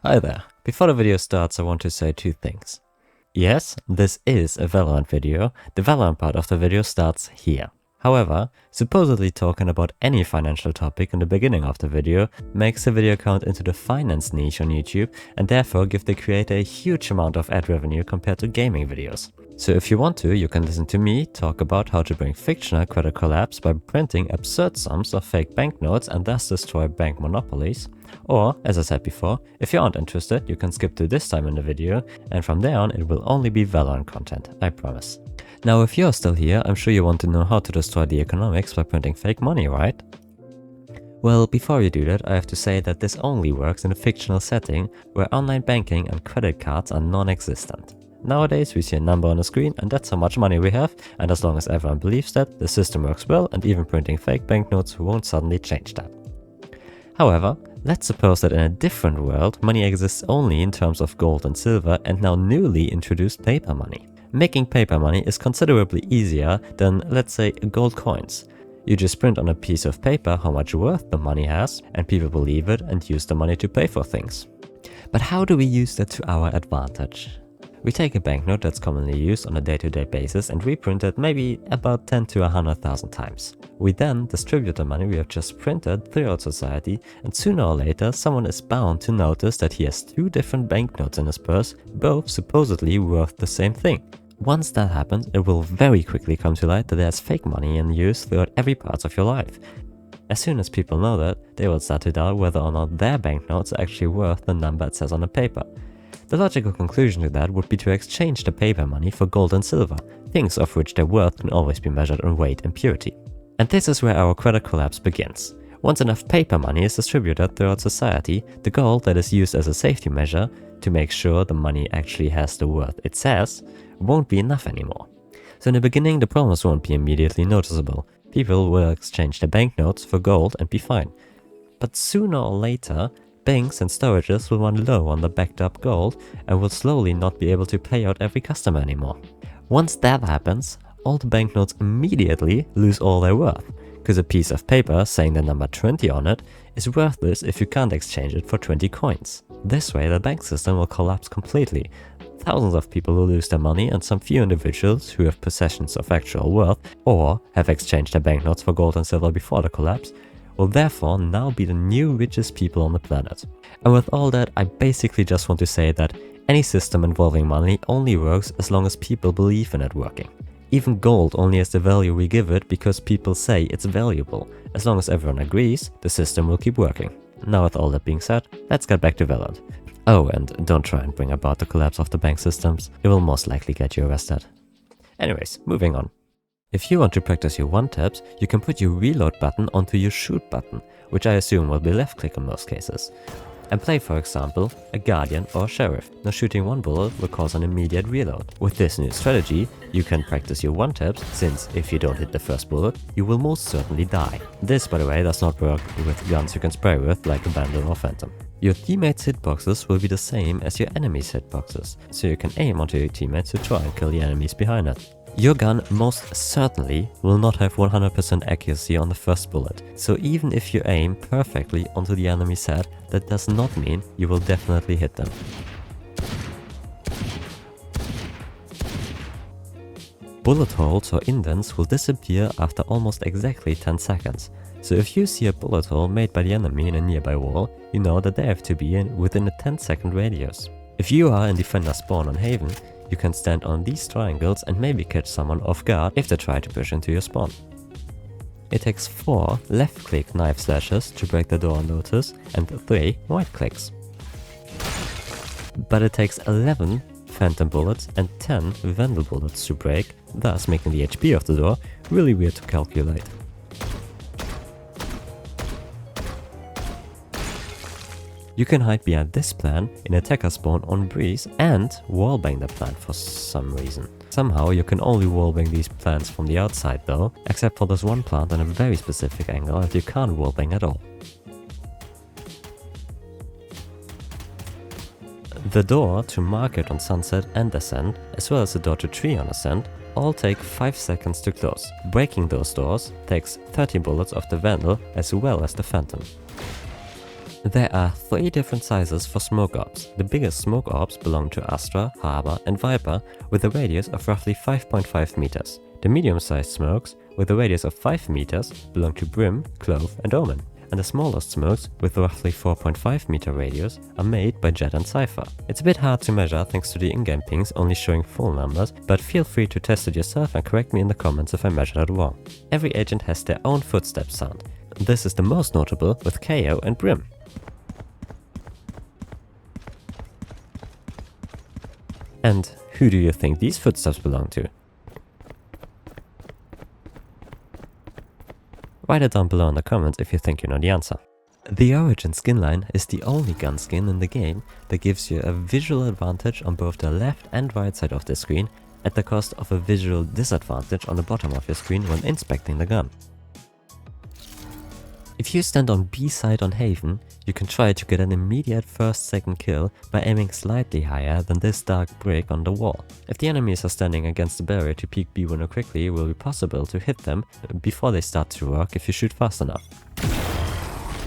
Hi there. Before the video starts, I want to say two things. Yes, this is a Valorant video. The Valorant part of the video starts here. However, supposedly talking about any financial topic in the beginning of the video makes the video count into the finance niche on YouTube and therefore give the creator a huge amount of ad revenue compared to gaming videos. So if you want to, you can listen to me talk about how to bring fictional credit collapse by printing absurd sums of fake banknotes and thus destroy bank monopolies. Or, as I said before, if you aren't interested, you can skip to this time in the video, and from there on it will only be Valorant content, I promise. Now if you're still here, I'm sure you want to know how to destroy the economics by printing fake money, right? Well, before you do that, I have to say that this only works in a fictional setting where online banking and credit cards are non-existent. Nowadays we see a number on the screen and that's how much money we have, and as long as everyone believes that, the system works well and even printing fake banknotes won't suddenly change that. However, let's suppose that in a different world, money exists only in terms of gold and silver and now newly introduced paper money. Making paper money is considerably easier than, let's say, gold coins. You just print on a piece of paper how much worth the money has, and people believe it and use the money to pay for things. But how do we use that to our advantage? We take a banknote that's commonly used on a day-to-day basis and reprint it maybe about 10 to 100,000 times. We then distribute the money we have just printed throughout society, and sooner or later someone is bound to notice that he has two different banknotes in his purse, both supposedly worth the same thing. Once that happens, it will very quickly come to light that there's fake money in use throughout every part of your life. As soon as people know that, they will start to doubt whether or not their banknotes are actually worth the number it says on the paper. The logical conclusion to that would be to exchange the paper money for gold and silver, things of which their worth can always be measured on weight and purity. And this is where our credit collapse begins. Once enough paper money is distributed throughout society, the gold that is used as a safety measure to make sure the money actually has the worth it says won't be enough anymore. So in the beginning the problems won't be immediately noticeable. People will exchange their banknotes for gold and be fine. But sooner or later, banks and storages will run low on the backed up gold and will slowly not be able to pay out every customer anymore. Once that happens, all the banknotes immediately lose all their worth, because a piece of paper saying the number 20 on it is worthless if you can't exchange it for 20 coins. This way the bank system will collapse completely. Thousands of people will lose their money, and some few individuals who have possessions of actual worth or have exchanged their banknotes for gold and silver before the collapse will therefore now be the new richest people on the planet. And with all that, I basically just want to say that any system involving money only works as long as people believe in it working. Even gold only has the value we give it because people say it's valuable. As long as everyone agrees, the system will keep working. Now with all that being said, let's get back to Valorant. Oh, and don't try and bring about the collapse of the bank systems, it will most likely get you arrested. Anyways, moving on. If you want to practice your one-taps, you can put your reload button onto your shoot button, which I assume will be left click in most cases, and play, for example, a guardian or a sheriff. Now shooting one bullet will cause an immediate reload. With this new strategy, you can practice your one-taps, since if you don't hit the first bullet, you will most certainly die. This, by the way, does not work with guns you can spray with, like a Vandal or Phantom. Your teammates' hitboxes will be the same as your enemies' hitboxes, so you can aim onto your teammates to try and kill the enemies behind it. Your gun most certainly will not have 100% accuracy on the first bullet, so even if you aim perfectly onto the enemy's head, that does not mean you will definitely hit them. Bullet holes or indents will disappear after almost exactly 10 seconds, so if you see a bullet hole made by the enemy in a nearby wall, you know that they have to be within a 10-second radius. If you are in defender spawn on Haven, you can stand on these triangles and maybe catch someone off guard if they try to push into your spawn. It takes 4 left-click knife slashes to break the door on Lotus and 3 right-clicks. But it takes 11 phantom bullets and 10 vandal bullets to break, thus making the HP of the door really weird to calculate. You can hide behind this plant in attacker spawn on Breeze and wallbang the plant for some reason. Somehow you can only wallbang these plants from the outside though, except for this one plant on a very specific angle that you can't wallbang at all. The door to Market on Sunset and Ascent, as well as the door to Tree on Ascent, all take 5 seconds to close. Breaking those doors takes 30 bullets of the Vandal as well as the Phantom. There are 3 different sizes for smoke orbs. The biggest smoke orbs belong to Astra, Harbor and Viper with a radius of roughly 5.5 meters. The medium-sized smokes with a radius of 5 meters belong to Brim, Clove and Omen. And the smallest smokes with roughly 4.5 meter radius are made by Jet and Cypher. It's a bit hard to measure thanks to the in-game pings only showing full numbers, but feel free to test it yourself and correct me in the comments if I measured it wrong. Every agent has their own footstep sound. This is the most notable with KO and Brim. And who do you think these footsteps belong to? Write it down below in the comments if you think you know the answer. The Origin skin line is the only gun skin in the game that gives you a visual advantage on both the left and right side of the screen at the cost of a visual disadvantage on the bottom of your screen when inspecting the gun. If you stand on B side on Haven, you can try to get an immediate first-second kill by aiming slightly higher than this dark brick on the wall. If the enemies are standing against the barrier to peek B window quickly, it will be possible to hit them before they start to work if you shoot fast enough.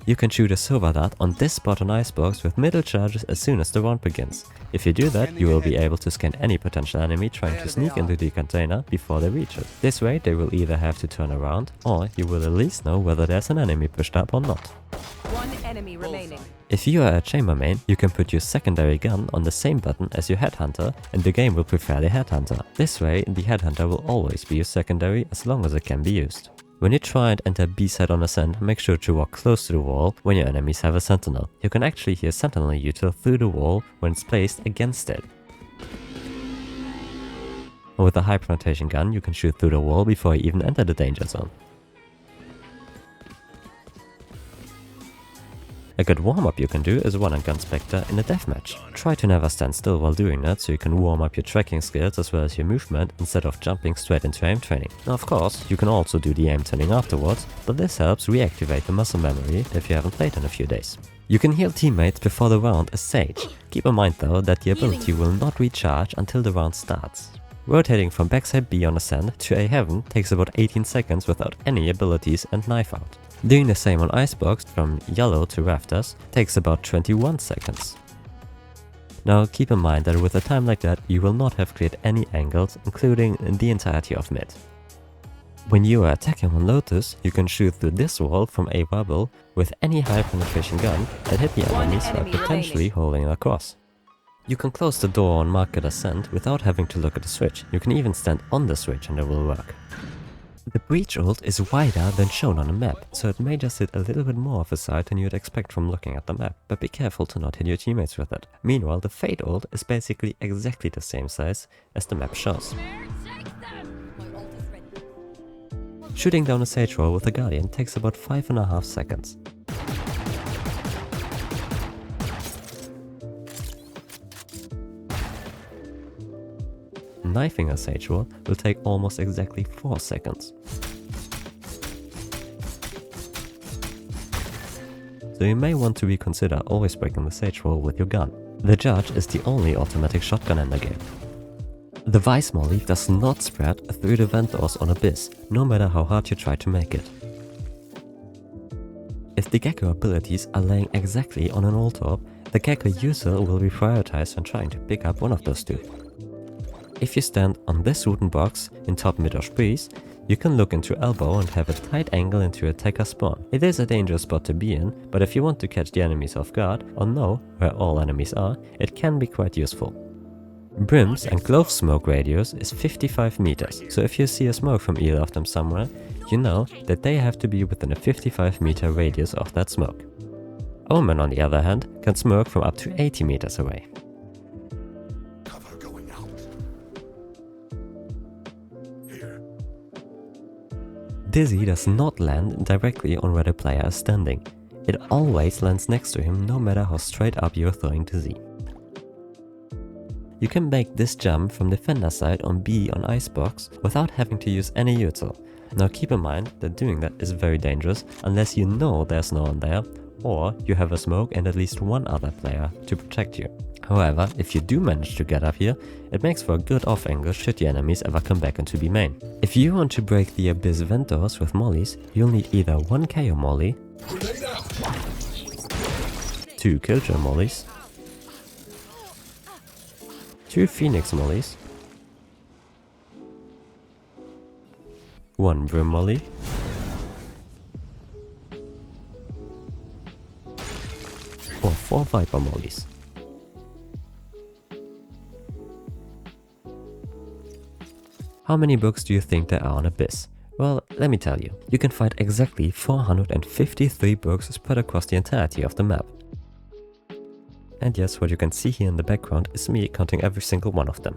You can shoot a silver dart on this spot on Icebox with middle charges as soon as the round begins. If you do that, you will be able to scan any potential enemy trying to sneak into the container before they reach it. This way they will either have to turn around, or you will at least know whether there's an enemy pushed up or not. One enemy remaining. If you are a chamber main, you can put your secondary gun on the same button as your headhunter and the game will prefer the headhunter. This way the headhunter will always be your secondary as long as it can be used. When you try and enter B side on ascent, make sure to walk close to the wall when your enemies have a sentinel. You can actually hear sentinel util through the wall when it's placed against it. With a high penetration gun, you can shoot through the wall before you even enter the danger zone. A good warm-up you can do is one and gun Spectre in a deathmatch. Try to never stand still while doing that so you can warm up your tracking skills as well as your movement instead of jumping straight into aim training. Now of course, you can also do the aim training afterwards, but this helps reactivate the muscle memory if you haven't played in a few days. You can heal teammates before the round is Sage. Keep in mind though that the ability will not recharge until the round starts. Rotating from backside B on ascent to A heaven takes about 18 seconds without any abilities and knife out. Doing the same on Icebox from yellow to rafters takes about 21 seconds. Now keep in mind that with a time like that you will not have cleared any angles, including the entirety of mid. When you are attacking on Lotus, you can shoot through this wall from A bubble with any high penetration gun and hit the enemies while potentially holding a cross. You can close the door on market ascent without having to look at the switch. You can even stand on the switch and it will work. The breach ult is wider than shown on the map, so it may just hit a little bit more of a side than you'd expect from looking at the map, but be careful to not hit your teammates with it. Meanwhile, the Fade ult is basically exactly the same size as the map shows. Shooting down a Sage roll with a Guardian takes about 5.5 seconds. Knifing a Sage roll will take almost exactly 4 seconds. So you may want to reconsider always breaking the Sage roll with your gun. The Judge is the only automatic shotgun in the game. The Vice Molly does not spread through the vent doors on Abyss, no matter how hard you try to make it. If the Gecko abilities are laying exactly on an ult orb, the Gecko user will be prioritized when trying to pick up one of those two. If you stand on this wooden box in top mid or breeze, you can look into elbow and have a tight angle into attacker spawn. It is a dangerous spot to be in, but if you want to catch the enemies off guard or know where all enemies are, it can be quite useful. Brim's and Clove's smoke radius is 55 meters, so if you see a smoke from either of them somewhere, you know that they have to be within a 55 meter radius of that smoke. Omen on the other hand can smoke from up to 80 meters away. Dizzy does not land directly on where the player is standing. It always lands next to him no matter how straight up you're throwing Dizzy. You can make this jump from defender side on B on Icebox without having to use any util. Now keep in mind that doing that is very dangerous unless you know there's no one there, or you have a smoke and at least one other player to protect you. However, if you do manage to get up here, it makes for a good off angle should the enemies ever come back into B main. If you want to break the Abyss vent doors with mollies, you'll need either one KO molly 2 Killjoy mollies, 2 Phoenix mollies, 1 Brim molly, or 4 Viper mollies. How many books do you think there are on Abyss? Well, let me tell you, you can find exactly 453 books spread across the entirety of the map. And yes, what you can see here in the background is me counting every single one of them.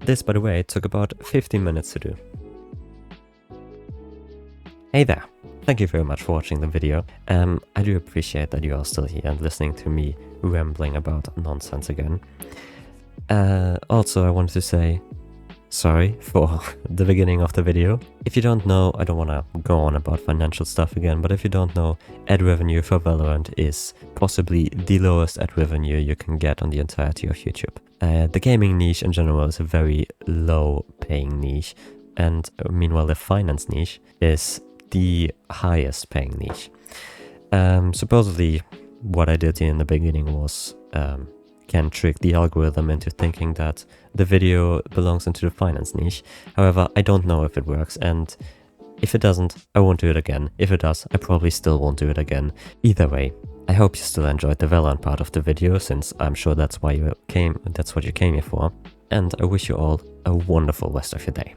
This, by the way, took about 15 minutes to do. Hey there! Thank you very much for watching the video. I do appreciate that you are still here and listening to me rambling about nonsense again. Also, I wanted to say sorry for the beginning of the video. If you don't know, I don't want to go on about financial stuff again, but if you don't know, ad revenue for Valorant is possibly the lowest ad revenue you can get on the entirety of YouTube. The gaming niche in general is a very low paying niche, and meanwhile the finance niche is the highest paying niche. Supposedly what I did here in the beginning was can trick the algorithm into thinking that the video belongs into the finance niche. However, I don't know if it works, and if it doesn't, I won't do it again. If it does, I probably still won't do it again. Either way, I hope you still enjoyed the Valorant part of the video, since I'm sure that's what you came here for, and I wish you all a wonderful rest of your day.